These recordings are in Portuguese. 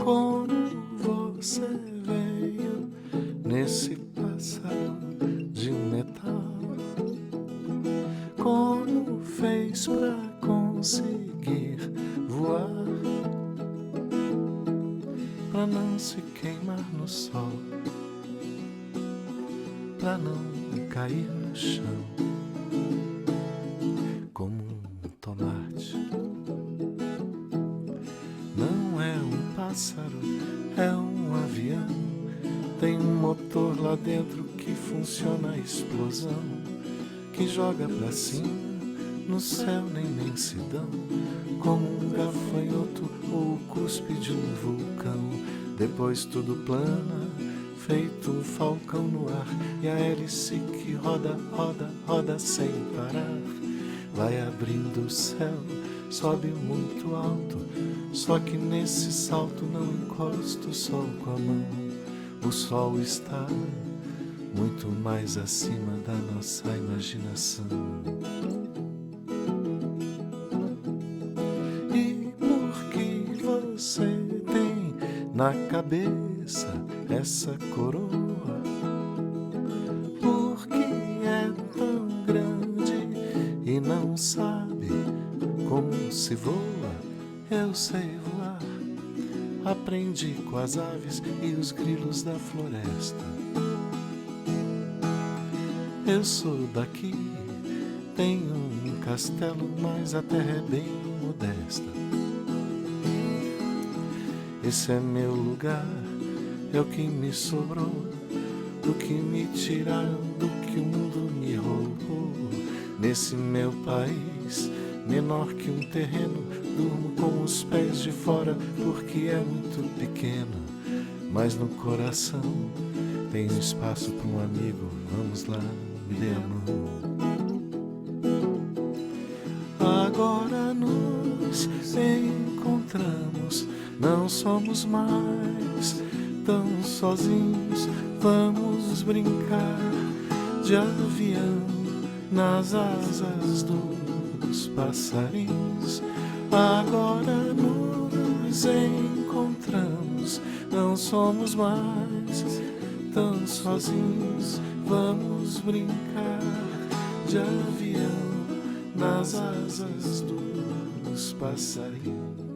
Como você veio nesse pássaro de metal? Como fez pra conseguir voar? Pra não se queimar no sol, pra não cair no chão como um tomate. Não é um pássaro, é um avião. Tem um motor lá dentro que funciona a explosão, que joga pra cima, no céu na imensidão, como um gafanhoto ou o cuspe de um vulcão. Depois tudo plana, feito um falcão no ar, e a hélice que roda, roda, roda sem parar. Vai abrindo o céu, sobe muito alto, só que nesse salto não encosta o sol com a mão. O sol está muito mais acima da nossa imaginação. E por que você tem na cabeça essa coroa? Por que é tão grande e não sabe como se voa? Eu sei voar, aprendi com as aves e os grilos da floresta. Eu sou daqui, tenho um castelo, mas a terra é bem modesta. Esse é meu lugar, é o que me sobrou, do que me tiraram, do que o mundo me roubou. Nesse meu país, menor que um terreno, durmo com os pés de fora porque é muito pequeno. Mas no coração tem espaço para um amigo, vamos lá, me dê a mão. Agora nos encontramos, não somos mais tão sozinhos. Vamos brincar de avião nas asas dos passarinhos. Agora nos encontramos, não somos mais tão sozinhos. Vamos brincar de avião nas asas dos passarinhos.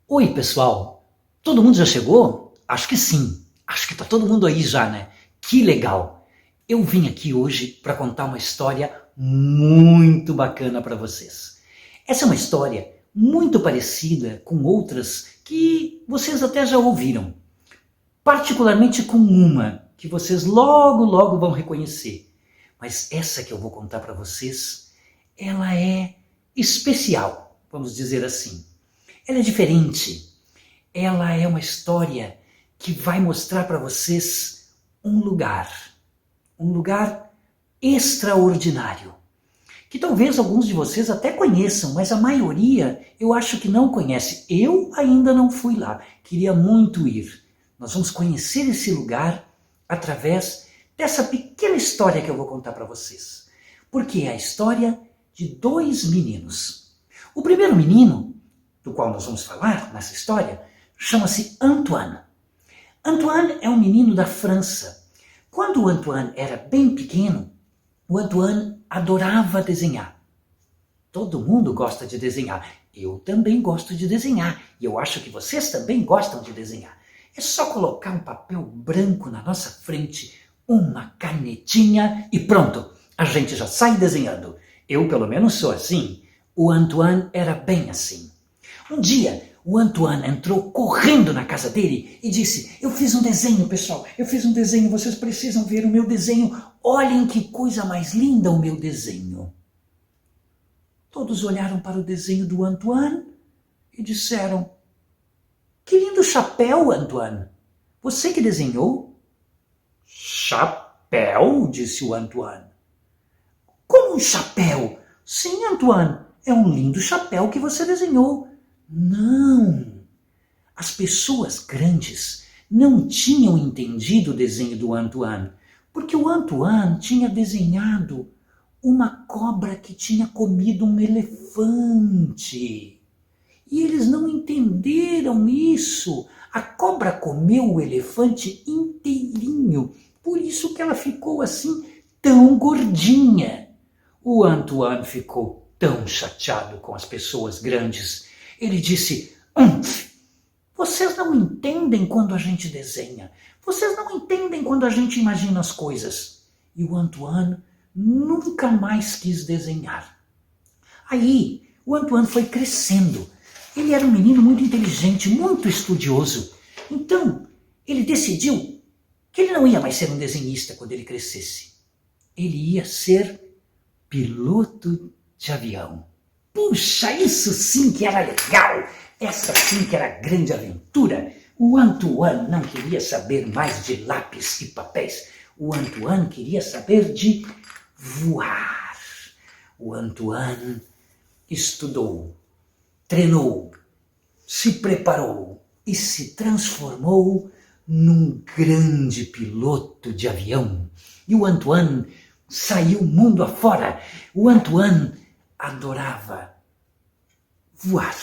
Oi, pessoal! Todo mundo já chegou? Acho que sim. Acho que tá todo mundo aí já, né? Que legal! Eu vim aqui hoje para contar uma história muito bacana para vocês. Essa é uma história muito parecida com outras que vocês até já ouviram. Particularmente com uma que vocês logo, logo vão reconhecer. Mas essa que eu vou contar para vocês, ela é especial, vamos dizer assim. Ela é diferente. Ela é uma história que vai mostrar para vocês um lugar extraordinário, que talvez alguns de vocês até conheçam, mas a maioria eu acho que não conhece. Eu ainda não fui lá, queria muito ir. Nós vamos conhecer esse lugar através dessa pequena história que eu vou contar para vocês, porque é a história de dois meninos. O primeiro menino, do qual nós vamos falar nessa história, chama-se Antoine. Antoine é um menino da França. Quando o Antoine era bem pequeno, o Antoine adorava desenhar. Todo mundo gosta de desenhar. Eu também gosto de desenhar. E eu acho que vocês também gostam de desenhar. É só colocar um papel branco na nossa frente, uma canetinha e pronto. A gente já sai desenhando. Eu, pelo menos, sou assim. O Antoine era bem assim. Um dia, o Antoine entrou correndo na casa dele e disse: eu fiz um desenho, pessoal, eu fiz um desenho, vocês precisam ver o meu desenho. Olhem que coisa mais linda o meu desenho. Todos olharam para o desenho do Antoine e disseram: que lindo chapéu, Antoine. Você que desenhou? Chapéu, disse o Antoine. Um chapéu! Sim, Antoine, é um lindo chapéu que você desenhou. Não! As pessoas grandes não tinham entendido o desenho do Antoine, porque o Antoine tinha desenhado uma cobra que tinha comido um elefante. E eles não entenderam isso. A cobra comeu o elefante inteirinho, por isso que ela ficou assim tão gordinha. O Antoine ficou tão chateado com as pessoas grandes. Ele disse: vocês não entendem quando a gente desenha. Vocês não entendem quando a gente imagina as coisas. E o Antoine nunca mais quis desenhar. Aí, o Antoine foi crescendo. Ele era um menino muito inteligente, muito estudioso. Então, ele decidiu que ele não ia mais ser um desenhista quando ele crescesse. Ele ia ser piloto de avião. Puxa, isso sim que era legal! Essa sim que era grande aventura! O Antoine não queria saber mais de lápis e papéis. O Antoine queria saber de voar. O Antoine estudou, treinou, se preparou e se transformou num grande piloto de avião. E o Antoine saiu mundo afora. O Antoine adorava voar.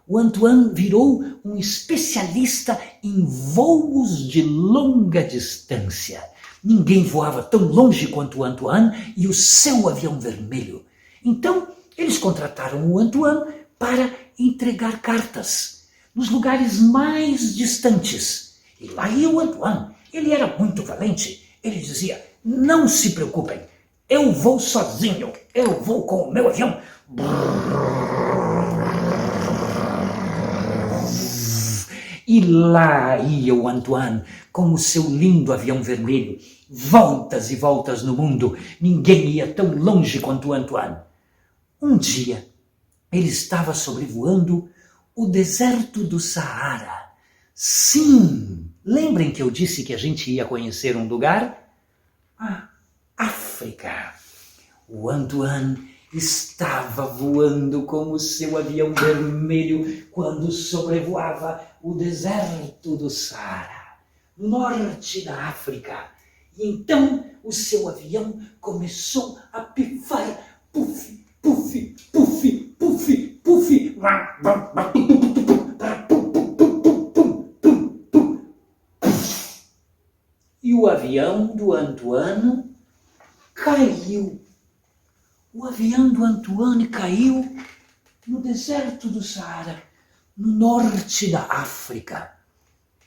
O Antoine virou um especialista em voos de longa distância. Ninguém voava tão longe quanto o Antoine e o seu avião vermelho. Então, eles contrataram o Antoine para entregar cartas nos lugares mais distantes. E lá ia o Antoine. Ele era muito valente. Ele dizia: não se preocupem, eu vou sozinho, eu vou com o meu avião. E lá ia o Antoine com o seu lindo avião vermelho. Voltas e voltas no mundo. Ninguém ia tão longe quanto o Antoine. Um dia, ele estava sobrevoando o deserto do Saara. Sim, lembrem que eu disse que a gente ia conhecer um lugar? A África. O Antoine estava voando com o seu avião vermelho quando sobrevoava o deserto do Saara, no norte da África. E então o seu avião começou a pifar. Puf, puf, puf, puf, puf. E o avião do Antoine caiu. O avião do Antoine caiu no deserto do Saara, no norte da África.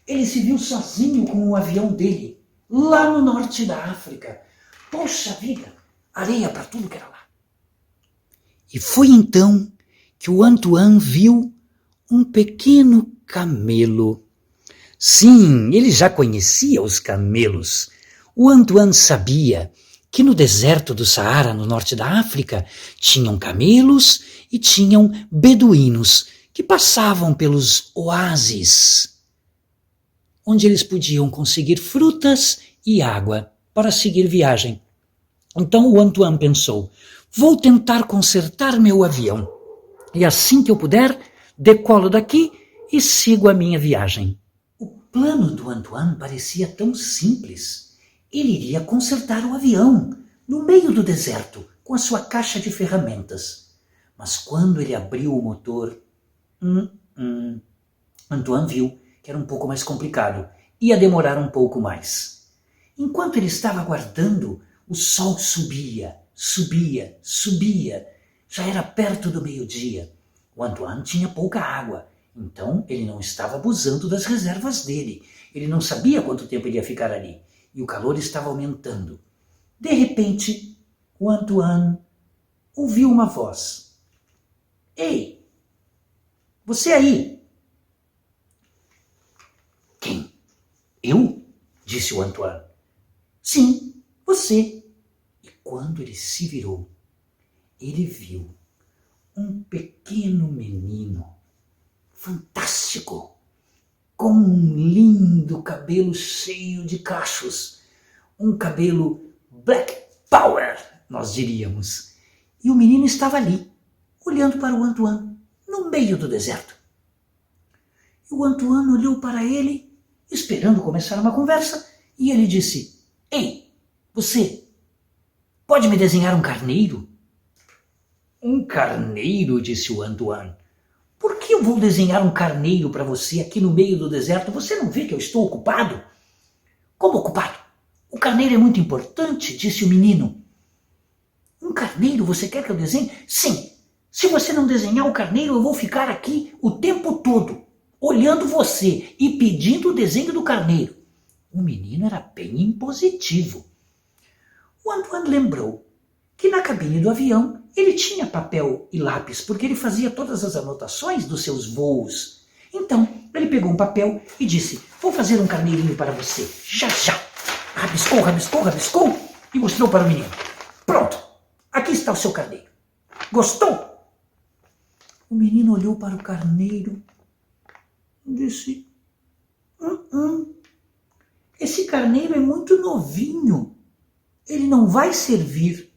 Ele se viu sozinho com o avião dele, lá no norte da África. Poxa vida, areia para tudo que era lá. E foi então que o Antoine viu um pequeno camelo. Sim, ele já conhecia os camelos. O Antoine sabia que no deserto do Saara, no norte da África, tinham camelos e tinham beduínos que passavam pelos oásis, onde eles podiam conseguir frutas e água para seguir viagem. Então o Antoine pensou: vou tentar consertar meu avião, e assim que eu puder, decolo daqui e sigo a minha viagem. O plano do Antoine parecia tão simples. Ele iria consertar o avião, no meio do deserto, com a sua caixa de ferramentas. Mas quando ele abriu o motor, Antoine viu que era um pouco mais complicado. Ia demorar um pouco mais. Enquanto ele estava aguardando, o sol subia, subia, subia. Já era perto do meio-dia. O Antoine tinha pouca água, então ele não estava abusando das reservas dele. Ele não sabia quanto tempo ele ia ficar ali. E o calor estava aumentando. De repente, o Antoine ouviu uma voz. Ei, você aí? Quem? Eu? Disse o Antoine. Sim, você. E quando ele se virou, ele viu um pequeno menino fantástico, com um lindo cabelo cheio de cachos, um cabelo black power, nós diríamos. E o menino estava ali, olhando para o Antoine, no meio do deserto. E o Antoine olhou para ele, esperando começar uma conversa, e ele disse: Ei, você pode me desenhar um carneiro? Um carneiro, disse o Antoine. Por que eu vou desenhar um carneiro para você aqui no meio do deserto? Você não vê que eu estou ocupado? Como ocupado? O carneiro é muito importante, disse o menino. Um carneiro você quer que eu desenhe? Sim. Se você não desenhar o carneiro, eu vou ficar aqui o tempo todo, olhando você e pedindo o desenho do carneiro. O menino era bem impositivo. O Antoine lembrou que na cabine do avião ele tinha papel e lápis, porque ele fazia todas as anotações dos seus voos. Então, ele pegou um papel e disse: vou fazer um carneirinho para você, já já. Rabiscou, rabiscou, rabiscou e mostrou para o menino. Pronto, aqui está o seu carneiro. Gostou? O menino olhou para o carneiro e disse: esse carneiro é muito novinho. Ele não vai servir.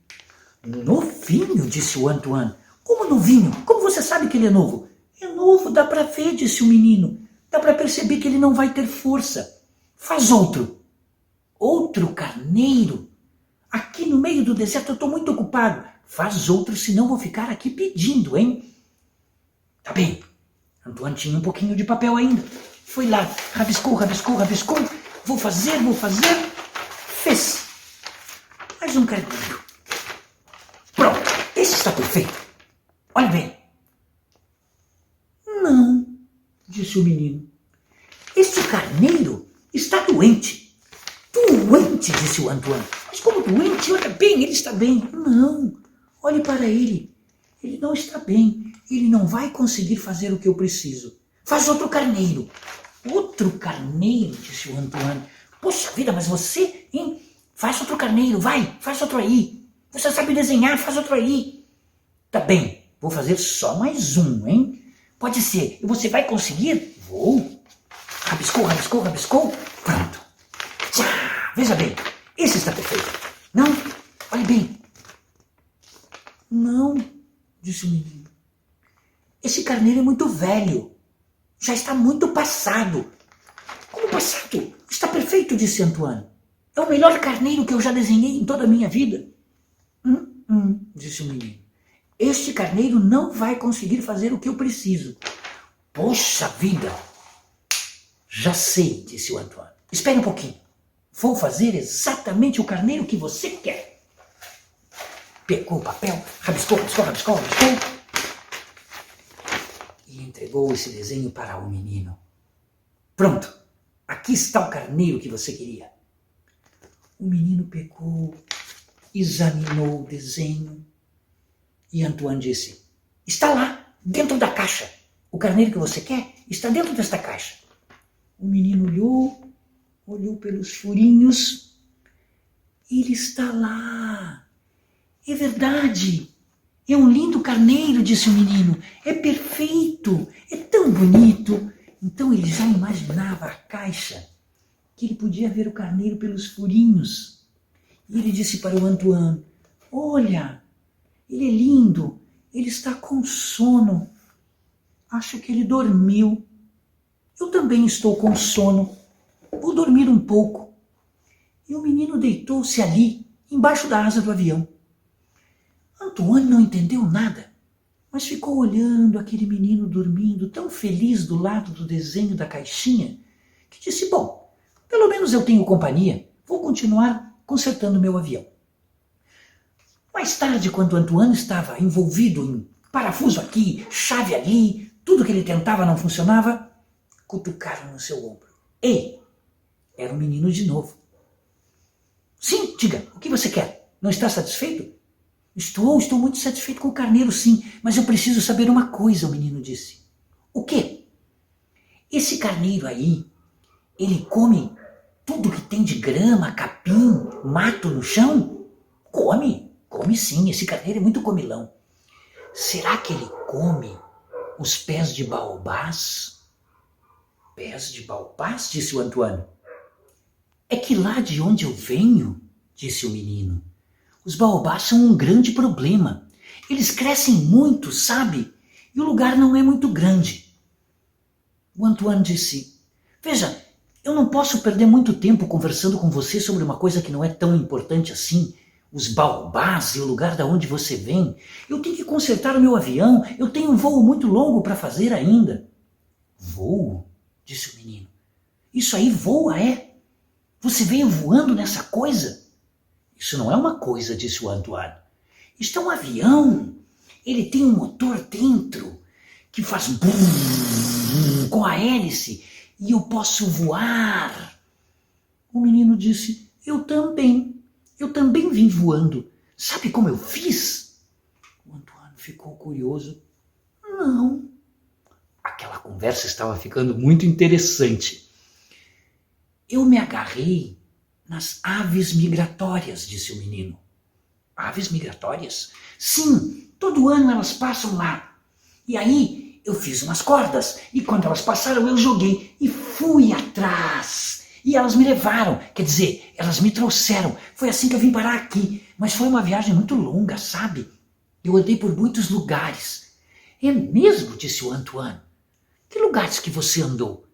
Novinho, disse o Antoine. Como novinho? Como você sabe que ele é novo? É novo, dá para ver, disse o menino. Dá para perceber que ele não vai ter força. Faz outro. Outro carneiro? Aqui no meio do deserto eu estou muito ocupado. Faz outro, senão vou ficar aqui pedindo, hein? Tá bem. Antoine tinha um pouquinho de papel ainda. Foi lá, rabiscou, rabiscou, rabiscou. Vou fazer. Fez. Mais um carneiro. Pronto, esse está perfeito. Olha bem. Não, disse o menino. Este carneiro está doente. Doente, disse o Antoine. Mas como doente? Olha bem, ele está bem. Não, olhe para ele. Ele não está bem. Ele não vai conseguir fazer o que eu preciso. Faz outro carneiro. Outro carneiro, disse o Antoine. Poxa vida, mas você, hein? Faz outro carneiro, vai, faz outro aí. Você sabe desenhar, faz outro aí. Tá bem, vou fazer só mais um, hein? Pode ser. E você vai conseguir? Vou. Rabiscou, rabiscou, rabiscou. Pronto. Tchá, veja bem, esse está perfeito. Não? Olhe bem. Não, disse o menino. Esse carneiro é muito velho. Já está muito passado. Como passado? Está perfeito, disse Antoine. É o melhor carneiro que eu já desenhei em toda a minha vida. Disse o menino. Este carneiro não vai conseguir fazer o que eu preciso. Poxa vida! Já sei, disse o Antoine. Espere um pouquinho. Vou fazer exatamente o carneiro que você quer. Pegou o papel, rabiscou, rabiscou, rabiscou, rabiscou e entregou esse desenho para o menino. Pronto, aqui está o carneiro que você queria. O menino pegou, examinou o desenho e Antoine disse: está lá, dentro da caixa. O carneiro que você quer está dentro desta caixa. O menino olhou pelos furinhos. Ele está lá. É verdade. É um lindo carneiro, disse o menino. É perfeito. É tão bonito. Então ele já imaginava a caixa, que ele podia ver o carneiro pelos furinhos. E ele disse para o Antoine: olha, ele é lindo. Ele está com sono. Acho que ele dormiu. Eu também estou com sono. Vou dormir um pouco. E o menino deitou-se ali, embaixo da asa do avião. Antoine não entendeu nada, mas ficou olhando aquele menino dormindo, tão feliz do lado do desenho da caixinha, que disse: bom, pelo menos eu tenho companhia. Vou continuar consertando meu avião. Mais tarde, quando Antoine estava envolvido em parafuso aqui, chave ali, tudo que ele tentava não funcionava, cutucaram no seu ombro. Ei! Era um menino de novo. Sim, diga, o que você quer? Não está satisfeito? Estou muito satisfeito com o carneiro, sim, mas eu preciso saber uma coisa, o menino disse. O quê? Esse carneiro aí, ele come tudo que tem de grama, capim, mato no chão? Come sim, esse carneiro é muito comilão. Será que ele come os pés de baobás? Pés de baobás? Disse o Antoine. É que lá de onde eu venho, disse o menino, Os baobás são um grande problema. Eles crescem muito, sabe? E o lugar não é muito grande. O Antoine disse: veja, eu não posso perder muito tempo conversando com você sobre uma coisa que não é tão importante assim. Os baobás e o lugar da onde você vem. Eu tenho que consertar o meu avião. Eu tenho um voo muito longo para fazer ainda. Voo? Disse o menino. Isso aí voa, é? Você veio voando nessa coisa? Isso não é uma coisa, disse o Antoine. Isto é um avião. Ele tem um motor dentro que faz bum com a hélice e eu posso voar. O menino disse: eu também vim voando. Sabe como eu fiz? O Antoine ficou curioso. Não. Aquela conversa estava ficando muito interessante. Eu me agarrei nas aves migratórias, disse o menino. Aves migratórias? Sim, todo ano elas passam lá. E aí eu fiz umas cordas e quando elas passaram eu joguei e fui atrás. E elas me levaram, quer dizer, elas me trouxeram. Foi assim que eu vim parar aqui. Mas foi uma viagem muito longa, sabe? Eu andei por muitos lugares. É mesmo? Disse o Antoine. Que lugares que você andou?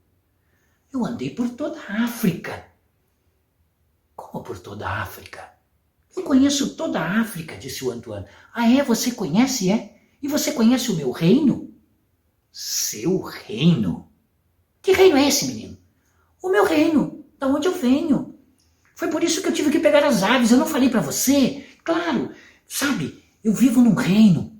Eu andei por toda a África. Como por toda a África? Eu conheço toda a África, disse o Antoine. Ah, é? Você conhece, é? E você conhece o meu reino? Seu reino? Que reino é esse, menino? O meu reino, da onde eu venho. Foi por isso que eu tive que pegar as aves, eu não falei para você. Claro, sabe, eu vivo num reino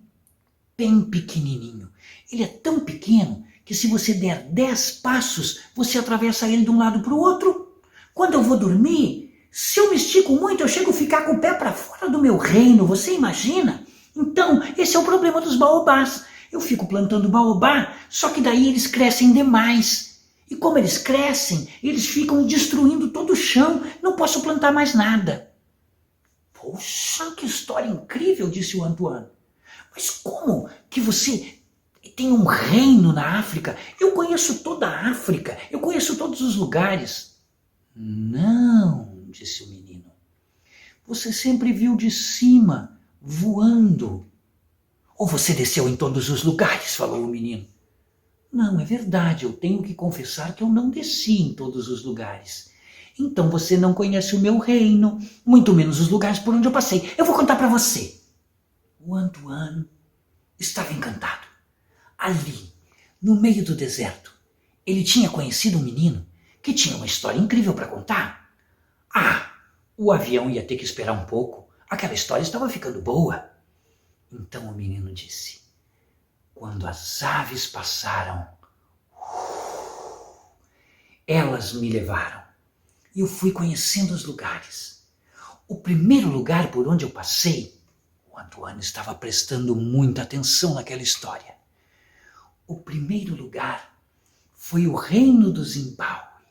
bem pequenininho. Ele é tão pequeno que se você der 10 passos, você atravessa ele de um lado para o outro. Quando eu vou dormir, se eu me estico muito, eu chego a ficar com o pé para fora do meu reino, você imagina? Então, esse é o problema dos baobás. Eu fico plantando baobá, só que daí eles crescem demais. E como eles crescem, eles ficam destruindo todo o chão. Não posso plantar mais nada. Poxa, que história incrível, disse o Antoine. Mas como que você tem um reino na África? Eu conheço toda a África, eu conheço todos os lugares. Não, disse o menino. Você sempre viu de cima, voando. Ou você desceu em todos os lugares, falou o menino. Não, é verdade, eu tenho que confessar que eu não desci em todos os lugares. Então você não conhece o meu reino, muito menos os lugares por onde eu passei. Eu vou contar para você. O Antoine estava encantado. Ali, no meio do deserto, ele tinha conhecido um menino que tinha uma história incrível para contar. Ah, o avião ia ter que esperar um pouco. Aquela história estava ficando boa. Então o menino disse: quando as aves passaram, elas me levaram. E eu fui conhecendo os lugares. O primeiro lugar por onde eu passei, o Antoine estava prestando muita atenção naquela história. O primeiro lugar foi o reino do Zimbábue.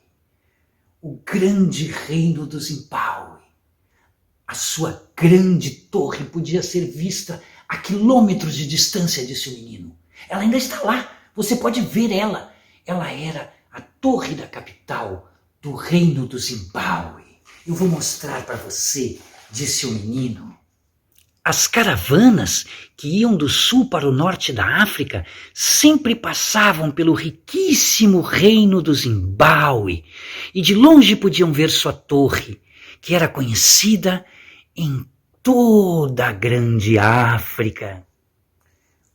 O grande reino do Zimbábue. A sua grande torre podia ser vista a quilômetros de distância, disse o menino. Ela ainda está lá, você pode ver ela. Ela era a torre da capital do reino do Zimbábue. Eu vou mostrar para você, disse o menino. As caravanas que iam do sul para o norte da África sempre passavam pelo riquíssimo reino do Zimbábue e de longe podiam ver sua torre, que era conhecida em toda a grande África.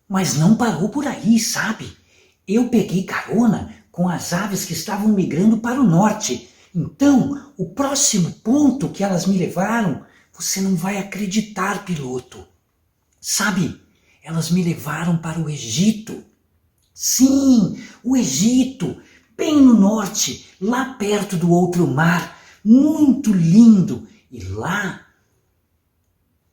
Mas não parou por aí, sabe? Eu peguei carona com as aves que estavam migrando para o norte. Então, o próximo ponto que elas me levaram, você não vai acreditar, piloto. Sabe, elas me levaram para o Egito. Sim, o Egito, bem no norte, lá perto do outro mar, muito lindo. E lá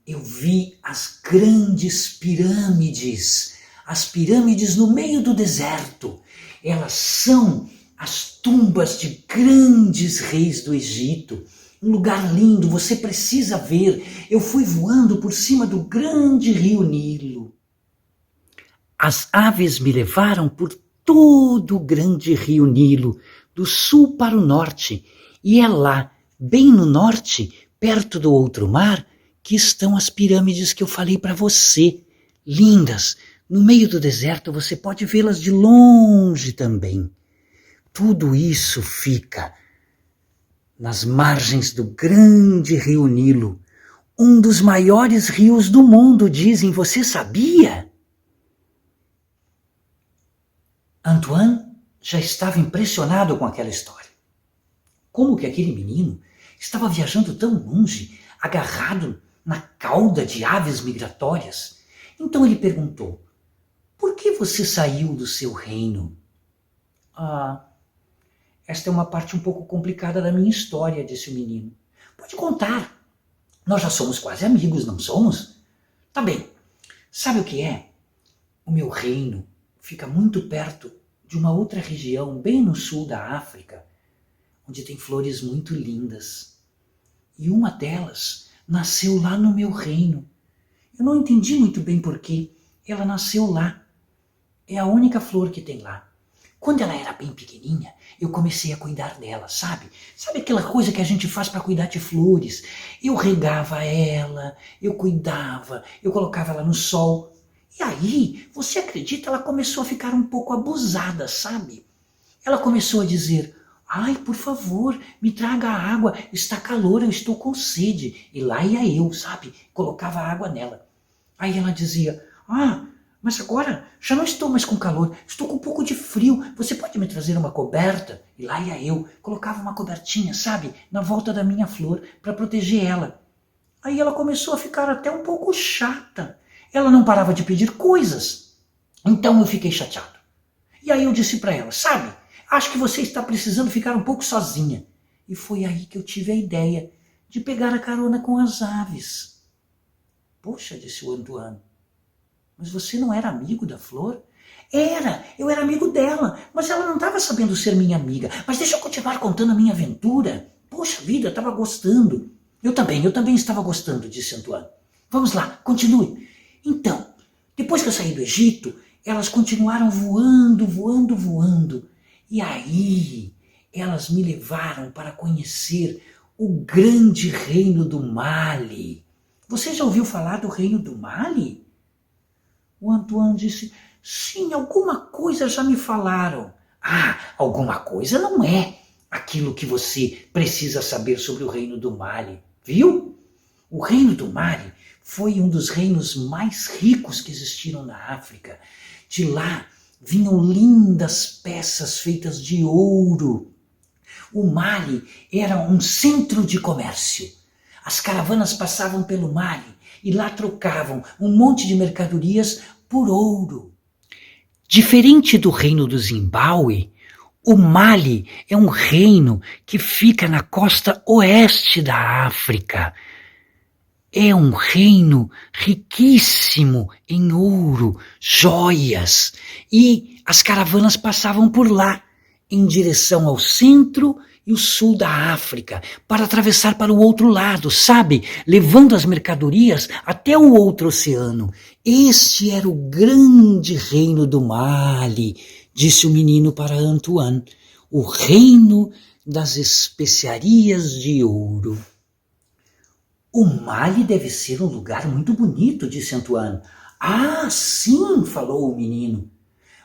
eu vi as grandes pirâmides, as pirâmides no meio do deserto. Elas são as tumbas de grandes reis do Egito. Um lugar lindo, você precisa ver. Eu fui voando por cima do grande rio Nilo. As aves me levaram por todo o grande rio Nilo, do sul para o norte. E é lá, bem no norte, perto do outro mar, aqui estão as pirâmides que eu falei para você. Lindas. No meio do deserto você pode vê-las de longe também. Tudo isso fica nas margens do grande rio Nilo, um dos maiores rios do mundo, dizem. Você sabia? Antoine já estava impressionado com aquela história. Como que aquele menino estava viajando tão longe, agarrado na cauda de aves migratórias? Então ele perguntou: por que você saiu do seu reino? Esta é uma parte um pouco complicada da minha história, disse o menino. Pode contar. Nós já somos quase amigos, não somos? Tá bem. Sabe o que é? O meu reino fica muito perto de uma outra região, bem no sul da África, onde tem flores muito lindas. E uma delas nasceu lá no meu reino. Eu não entendi muito bem por quê. Ela nasceu lá. É a única flor que tem lá. Quando ela era bem pequenininha, eu comecei a cuidar dela, sabe? Sabe aquela coisa que a gente faz para cuidar de flores? Eu regava ela, eu cuidava, eu colocava ela no sol. E aí, você acredita, ela começou a ficar um pouco abusada, sabe? Ela começou a dizer: ai, por favor, me traga água, está calor, eu estou com sede. E lá ia eu, sabe? Colocava água nela. Aí ela dizia: mas agora já não estou mais com calor, estou com um pouco de frio, você pode me trazer uma coberta? E lá ia eu, colocava uma cobertinha, sabe, na volta da minha flor, para proteger ela. Aí ela começou a ficar até um pouco chata. Ela não parava de pedir coisas. Então eu fiquei chateado. E aí eu disse para ela: sabe, acho que você está precisando ficar um pouco sozinha. E foi aí que eu tive a ideia de pegar a carona com as aves. Poxa, disse o Antoine, mas você não era amigo da flor? Eu era amigo dela, mas ela não estava sabendo ser minha amiga. Mas deixa eu continuar contando a minha aventura. Poxa vida, eu estava gostando. Eu também estava gostando, disse Antoine. Vamos lá, continue. Então, depois que eu saí do Egito, elas continuaram voando, voando, voando. E aí, elas me levaram para conhecer o grande reino do Mali. Você já ouviu falar do reino do Mali? O Antoine disse: sim, alguma coisa já me falaram. Alguma coisa não é aquilo que você precisa saber sobre o reino do Mali, viu? O reino do Mali foi um dos reinos mais ricos que existiram na África. De lá vinham lindas peças feitas de ouro. O Mali era um centro de comércio. As caravanas passavam pelo Mali e lá trocavam um monte de mercadorias por ouro. Diferente do reino do Zimbábue, o Mali é um reino que fica na costa oeste da África. É um reino riquíssimo em ouro, joias, e as caravanas passavam por lá, em direção ao centro e o sul da África, para atravessar para o outro lado, sabe? Levando as mercadorias até o outro oceano. Este era o grande reino do Mali, disse o menino para Antoine, o reino das especiarias de ouro. O Mali deve ser um lugar muito bonito, disse Antoine. Sim, falou o menino.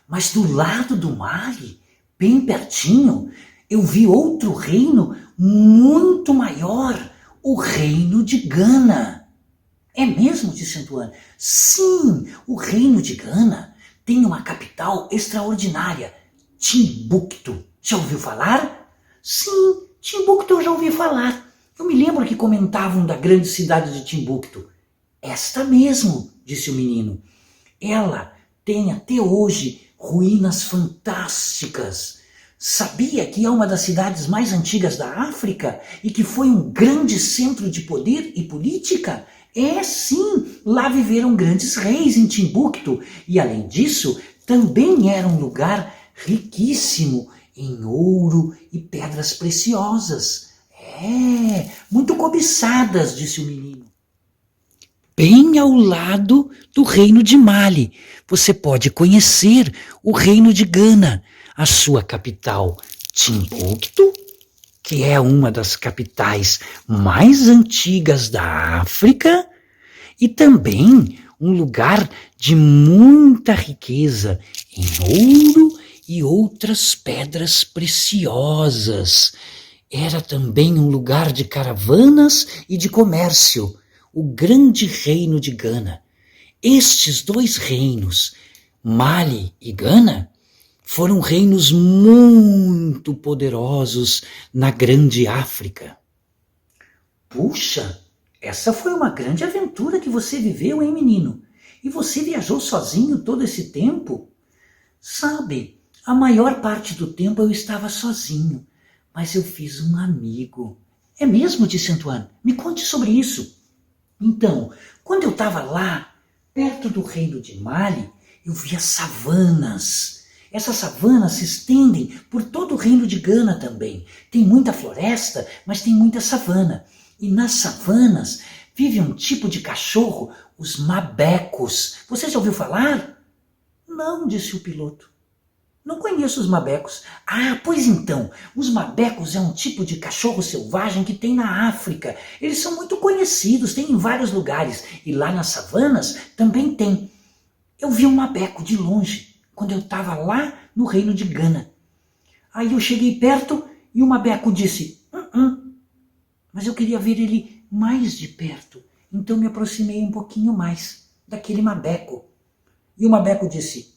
Mas do lado do Mali, bem pertinho, eu vi outro reino muito maior, o reino de Gana. É mesmo, disse Antoine. Sim, o reino de Gana tem uma capital extraordinária, Timbuktu. Já ouviu falar? Sim, Timbuktu eu já ouvi falar. Eu me lembro que comentavam da grande cidade de Timbuktu. Esta mesmo, disse o menino. Ela tem até hoje ruínas fantásticas. Sabia que é uma das cidades mais antigas da África e que foi um grande centro de poder e política? Sim, lá viveram grandes reis em Timbuktu e, além disso, também era um lugar riquíssimo em ouro e pedras preciosas. Muito cobiçadas, disse o menino. Bem ao lado do reino de Mali, você pode conhecer o reino de Gana, a sua capital, Timbuktu, que é uma das capitais mais antigas da África, e também um lugar de muita riqueza em ouro e outras pedras preciosas. Era também um lugar de caravanas e de comércio, o grande reino de Gana. Estes dois reinos, Mali e Gana, foram reinos muito poderosos na grande África. Puxa, essa foi uma grande aventura que você viveu, hein, menino? E você viajou sozinho todo esse tempo? Sabe, a maior parte do tempo eu estava sozinho, mas eu fiz um amigo. É mesmo? Disse Antoine. Me conte sobre isso. Então, quando eu estava lá, perto do reino de Mali, eu via savanas. Essas savanas se estendem por todo o reino de Gana também. Tem muita floresta, mas tem muita savana. E nas savanas vive um tipo de cachorro, os mabecos. Você já ouviu falar? Não, disse o piloto. Não conheço os mabecos. Ah, pois então, os mabecos é um tipo de cachorro selvagem que tem na África. Eles são muito conhecidos, tem em vários lugares. E lá nas savanas também tem. Eu vi um mabeco de longe, quando eu estava lá no reino de Gana. Aí eu cheguei perto e o mabeco disse, mas eu queria ver ele mais de perto. Então me aproximei um pouquinho mais daquele mabeco. E o mabeco disse,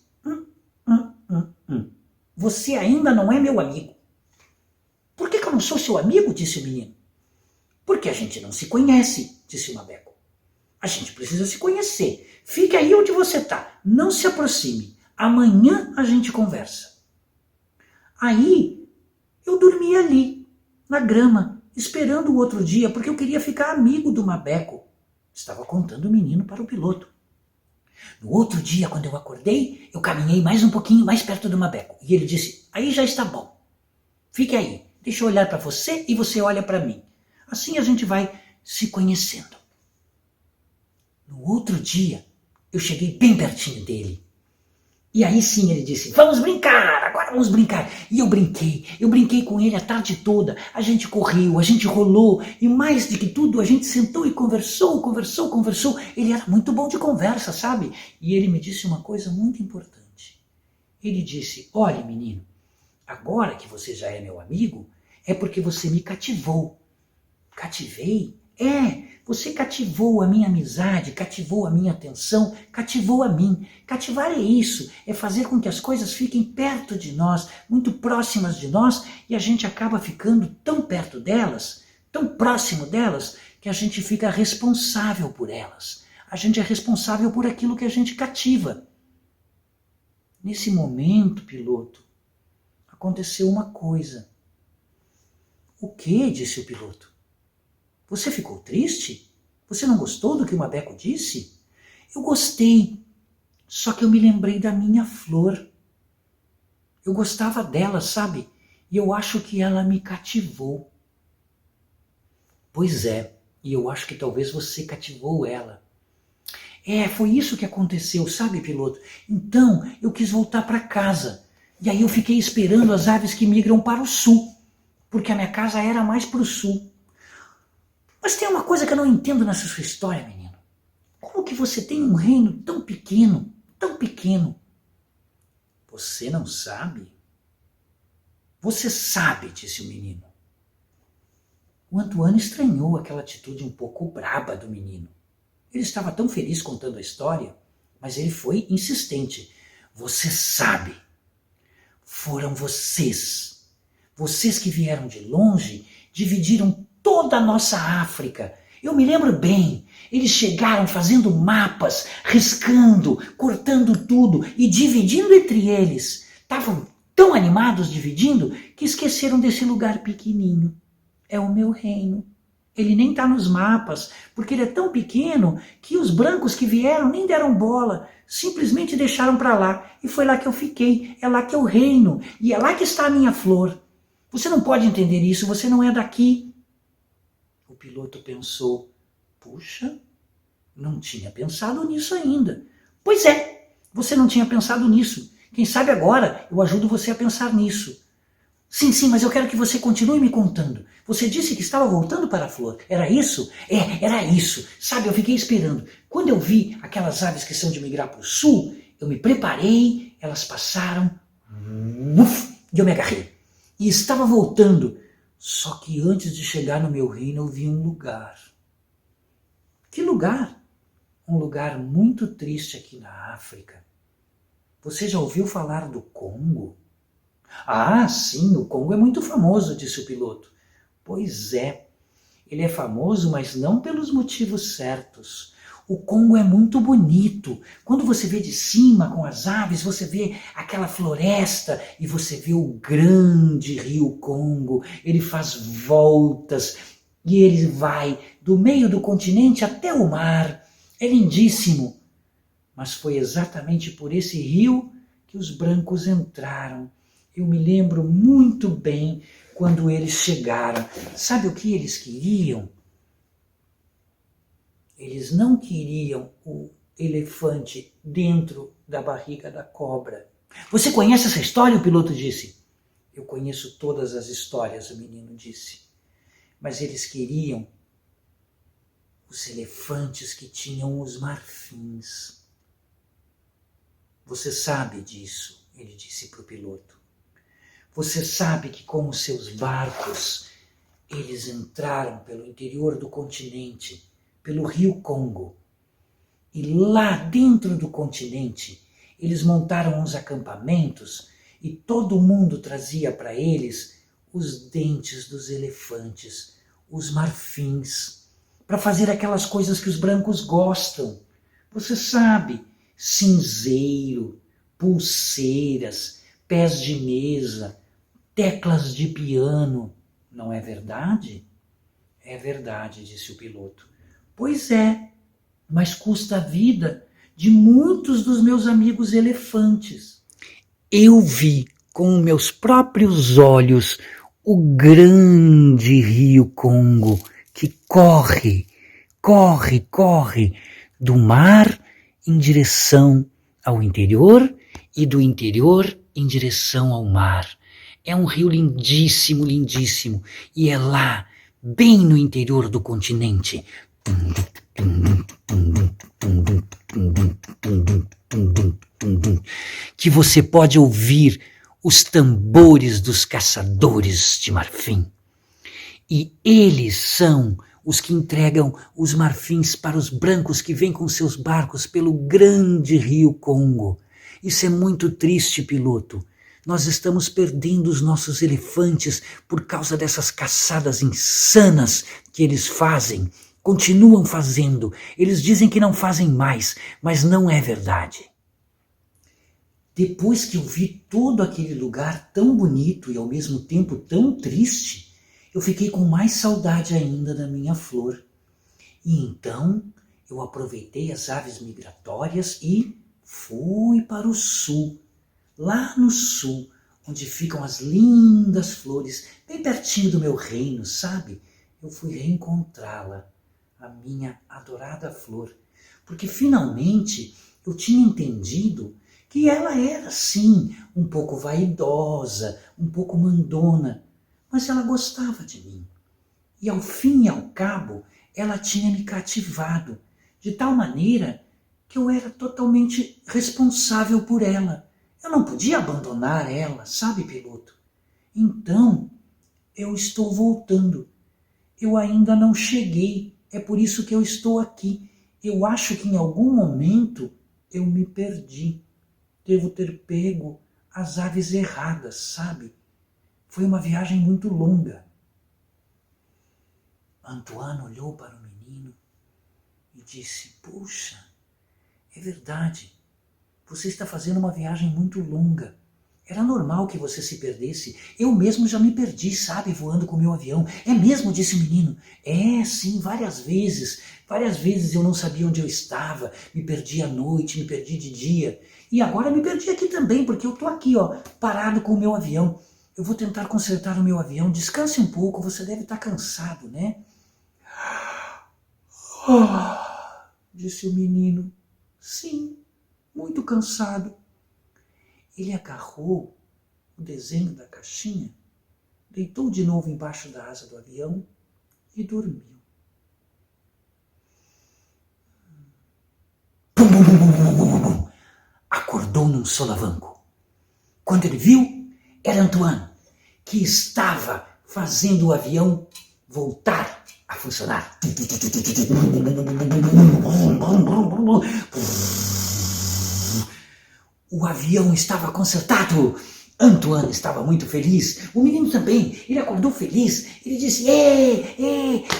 você ainda não é meu amigo. Por que eu não sou seu amigo? Disse o menino. Porque a gente não se conhece, disse o mabeco. A gente precisa se conhecer. Fique aí onde você está. Não se aproxime. Amanhã a gente conversa. Aí eu dormi ali, na grama, esperando o outro dia, porque eu queria ficar amigo do mabeco. Estava contando o menino para o piloto. No outro dia, quando eu acordei, eu caminhei mais um pouquinho mais perto do mabeco. E ele disse, aí já está bom. Fique aí, deixa eu olhar para você e você olha para mim. Assim a gente vai se conhecendo. No outro dia, eu cheguei bem pertinho dele. E aí sim ele disse, vamos brincar, agora vamos brincar. E eu brinquei com ele a tarde toda. A gente correu, a gente rolou e mais do que tudo a gente sentou e conversou. Ele era muito bom de conversa, sabe? E ele me disse uma coisa muito importante. Ele disse, olha menino, agora que você já é meu amigo, é porque você me cativou. Cativei? Você cativou a minha amizade, cativou a minha atenção, cativou a mim. Cativar é isso, é fazer com que as coisas fiquem perto de nós, muito próximas de nós, e a gente acaba ficando tão perto delas, tão próximo delas, que a gente fica responsável por elas. A gente é responsável por aquilo que a gente cativa. Nesse momento, piloto, aconteceu uma coisa. O quê? Disse o piloto. Você ficou triste? Você não gostou do que o mabeco disse? Eu gostei, só que eu me lembrei da minha flor. Eu gostava dela, sabe? E eu acho que ela me cativou. Pois é, e eu acho que talvez você cativou ela. Foi isso que aconteceu, sabe, piloto? Então, eu quis voltar para casa. E aí eu fiquei esperando as aves que migram para o sul, porque a minha casa era mais para o sul. Mas tem uma coisa que eu não entendo nessa sua história, menino. Como que você tem um reino tão pequeno, tão pequeno? Você não sabe? Você sabe, disse o menino. O Antoine estranhou aquela atitude um pouco braba do menino. Ele estava tão feliz contando a história, mas ele foi insistente. Você sabe. Foram vocês. Vocês que vieram de longe, dividiram toda a nossa África. Eu me lembro bem, eles chegaram fazendo mapas, riscando, cortando tudo e dividindo entre eles. Estavam tão animados dividindo que esqueceram desse lugar pequenininho. É o meu reino. Ele nem está nos mapas, porque ele é tão pequeno que os brancos que vieram nem deram bola, simplesmente deixaram para lá. E foi lá que eu fiquei, é lá que eu reino, e é lá que está a minha flor. Você não pode entender isso, você não é daqui. O piloto pensou, puxa, não tinha pensado nisso ainda. Pois é, você não tinha pensado nisso. Quem sabe agora eu ajudo você a pensar nisso. Sim, mas eu quero que você continue me contando. Você disse que estava voltando para a flor. Era isso? Era isso. Sabe, eu fiquei esperando. Quando eu vi aquelas aves que são de migrar para o sul, eu me preparei, elas passaram, e eu me agarrei. E estava voltando. Só que antes de chegar no meu reino, eu vi um lugar. Que lugar? Um lugar muito triste aqui na África. Você já ouviu falar do Congo? Ah, sim, o Congo é muito famoso, disse o piloto. Pois é, ele é famoso, mas não pelos motivos certos. O Congo é muito bonito. Quando você vê de cima com as aves, você vê aquela floresta e você vê o grande rio Congo. Ele faz voltas e ele vai do meio do continente até o mar. É lindíssimo. Mas foi exatamente por esse rio que os brancos entraram. Eu me lembro muito bem quando eles chegaram. Sabe o que eles queriam? Eles não queriam o elefante dentro da barriga da cobra. Você conhece essa história? O piloto disse. Eu conheço todas as histórias, o menino disse. Mas eles queriam os elefantes que tinham os marfins. Você sabe disso, ele disse para o piloto. Você sabe que com os seus barcos, eles entraram pelo interior do continente, pelo rio Congo. E lá dentro do continente, eles montaram uns acampamentos e todo mundo trazia para eles os dentes dos elefantes, os marfins, para fazer aquelas coisas que os brancos gostam. Você sabe, cinzeiro, pulseiras, pés de mesa, teclas de piano. Não é verdade? É verdade, disse o piloto. Pois é, mas custa a vida de muitos dos meus amigos elefantes. Eu vi com meus próprios olhos o grande rio Congo que corre do mar em direção ao interior e do interior em direção ao mar. É um rio lindíssimo, lindíssimo, e é lá, bem no interior do continente, que você pode ouvir os tambores dos caçadores de marfim. E eles são os que entregam os marfins para os brancos que vêm com seus barcos pelo grande rio Congo. Isso é muito triste, piloto. Nós estamos perdendo os nossos elefantes por causa dessas caçadas insanas que eles fazem. Continuam fazendo. Eles dizem que não fazem mais, mas não é verdade. Depois que eu vi todo aquele lugar tão bonito e ao mesmo tempo tão triste, eu fiquei com mais saudade ainda da minha flor. E então eu aproveitei as aves migratórias e fui para o sul. Lá no sul, onde ficam as lindas flores, bem pertinho do meu reino, sabe? Eu fui reencontrá-la, a minha adorada flor, porque finalmente eu tinha entendido que ela era, sim, um pouco vaidosa, um pouco mandona, mas ela gostava de mim. E ao fim e ao cabo, ela tinha me cativado, de tal maneira que eu era totalmente responsável por ela. Eu não podia abandonar ela, sabe, piloto? Então, eu estou voltando. Eu ainda não cheguei, é por isso que eu estou aqui. Eu acho que em algum momento eu me perdi. Devo ter pego as aves erradas, sabe? Foi uma viagem muito longa. Antoine olhou para o menino e disse, puxa, é verdade. Você está fazendo uma viagem muito longa. Era normal que você se perdesse. Eu mesmo já me perdi, sabe, voando com o meu avião. É mesmo, disse o menino. É, sim, várias vezes. Várias vezes eu não sabia onde eu estava. Me perdi à noite, me perdi de dia. E agora me perdi aqui também, porque eu estou aqui, ó, parado com o meu avião. Eu vou tentar consertar o meu avião. Descanse um pouco, você deve estar cansado, né? Disse o menino. Sim, muito cansado. Ele agarrou o desenho da caixinha deitou de novo embaixo da asa do avião e dormiu. Bum, bum, bum, bum, bum, bum, bum. Acordou num solavanco. Quando ele viu, era Antoine, que estava fazendo o avião voltar a funcionar. O avião estava consertado. Antoine estava muito feliz. O menino também. Ele acordou feliz. Ele disse: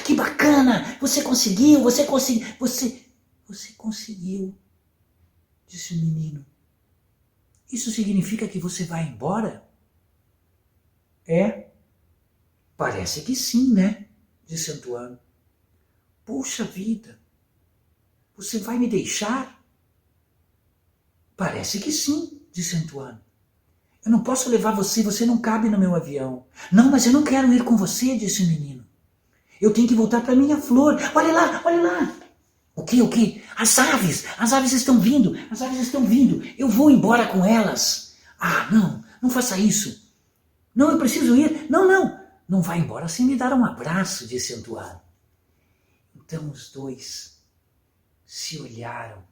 que bacana! Você conseguiu, você conseguiu, disse o menino. Isso significa que você vai embora? É? Parece que sim, né? Disse Antoine. Puxa vida, você vai me deixar? Parece que sim, disse Antoine. Eu não posso levar você, você não cabe no meu avião. Não, mas eu não quero ir com você, disse o menino. Eu tenho que voltar para minha flor. Olha lá, olha lá. O quê? As aves estão vindo, Eu vou embora com elas. Ah, não faça isso. Não, eu preciso ir. Não vá embora sem me dar um abraço, disse Antoine. Então os dois se olharam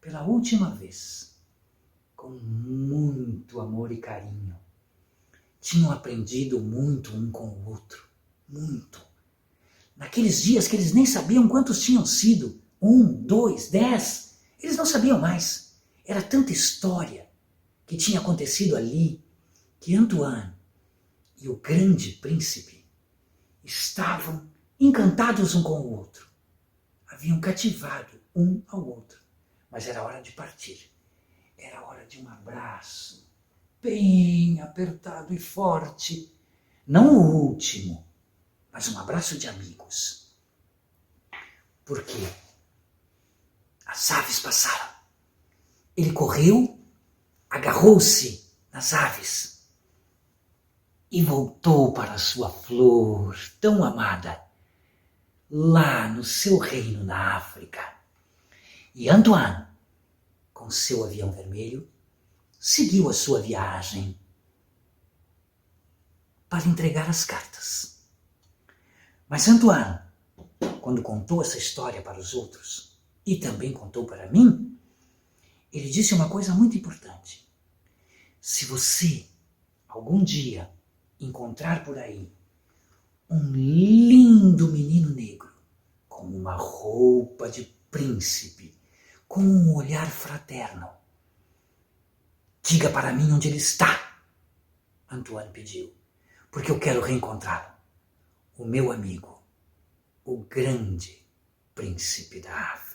pela última vez, com muito amor e carinho. Tinham aprendido muito um com o outro, muito. Naqueles dias que eles nem sabiam quantos tinham sido, 1, 2, 10, eles não sabiam mais. Era tanta história que tinha acontecido ali, que Antoine e o grande príncipe estavam encantados um com o outro. Haviam cativado um ao outro. Mas era hora de partir. Era hora de um abraço, bem apertado e forte. Não o último, mas um abraço de amigos. Porque as aves passaram. Ele correu, agarrou-se nas aves e voltou para a sua flor tão amada, lá no seu reino na África. E Antoine, com seu avião vermelho, seguiu a sua viagem para entregar as cartas. Mas Antoine, quando contou essa história para os outros, e também contou para mim, ele disse uma coisa muito importante. Se você, algum dia, encontrar por aí um lindo menino negro, com uma roupa de príncipe, com um olhar fraterno, diga para mim onde ele está, Antoine pediu, porque eu quero reencontrá-lo, o meu amigo, o grande príncipe da África.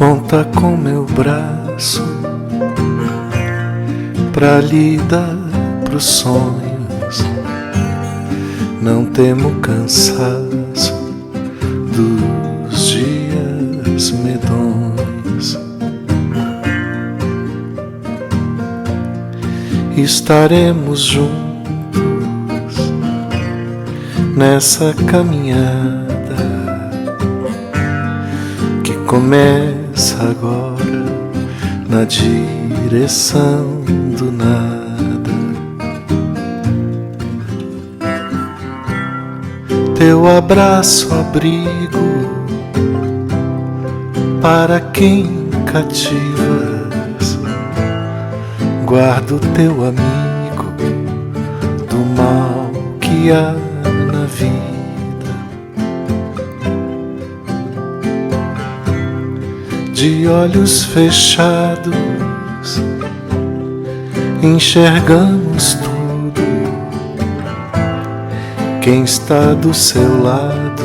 conta com meu braço pra lhe dar pros sonhos. Não temo cansaço dos dias medonhos. Estaremos juntos nessa caminhada que começa agora na direção do nada. Teu abraço, abrigo para quem cativas. Guardo teu amigo do mal que há na vida. De olhos fechados enxergamos tudo. Quem está do seu lado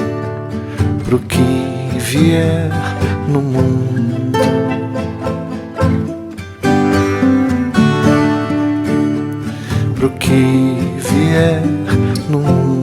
pro que vier no mundo. Pro que vier no mundo.